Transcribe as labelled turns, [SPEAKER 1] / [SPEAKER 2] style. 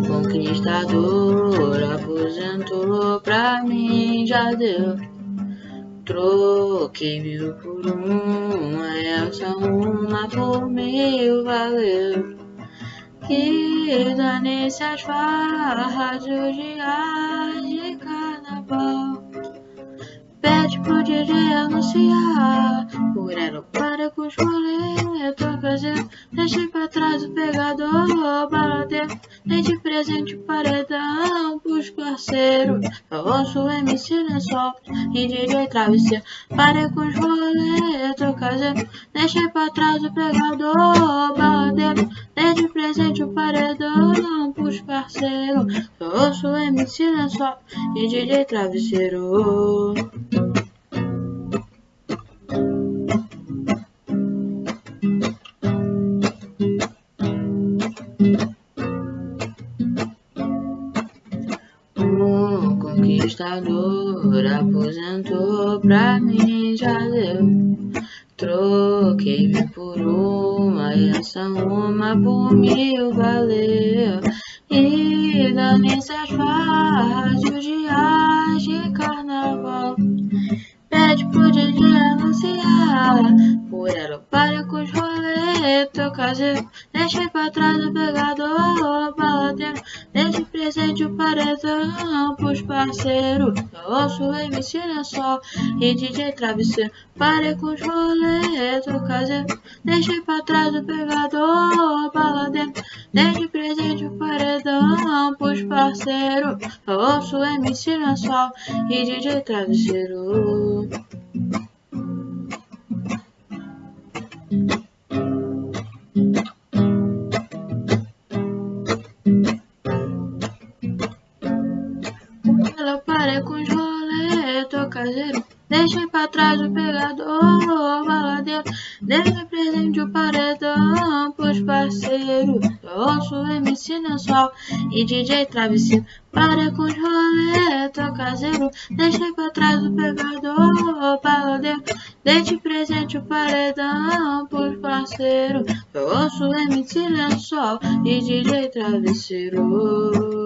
[SPEAKER 1] Conquistador aposentou, pra mim já deu. Troquei 1000 por uma, essa uma por 1000 valeu. Que dane-se as farras e os dias de carnaval. Pede pro DJ anunciar, por ela para com os rolê, tô fazendo, deixei pra trás o pegador, baladeiro, dei de presente o paredão pros parceiros, eu ouço MC Lençol e DJ Travesseiro, parei com os rolê, tô fazendo, deixei pra trás o pegador, baladeiro, dei de presente o paredão pros parceiros, eu ouço MC Lençol e DJ Travesseiro. Conquistador aposentou, pra mim já deu. Troquei 1000 por uma, e essa uma por 1000 valeu. E dane-se as farras e os dias de carnaval. Pede pro DJ anunciar, por ela para com os rolê, tô caseiro, deixei pra trás o pegador, baladeiro, deixe presente o paredão pros parceiros, eu ouço o MC Lençol e DJ Travesseiro, parei com os rolê, tô caseiro, deixei pra trás o pegador, baladeiro, deixe presente o paredão pros parceiros, eu ouço o MC Lençol e DJ Travesseiro. Ela parei com os rolê, tô caseiro, deixei pra trás o pegador, baladeiro, deixei presente o paredão pros parceiros, eu ouço o MC Lençol e DJ Travesseiro, parei com os rolê, tô caseiro, deixei pra trás o pegador, baladeiro, deixei presente o paredão pros parceiros, eu ouço o MC Lençol e DJ Travesseiro.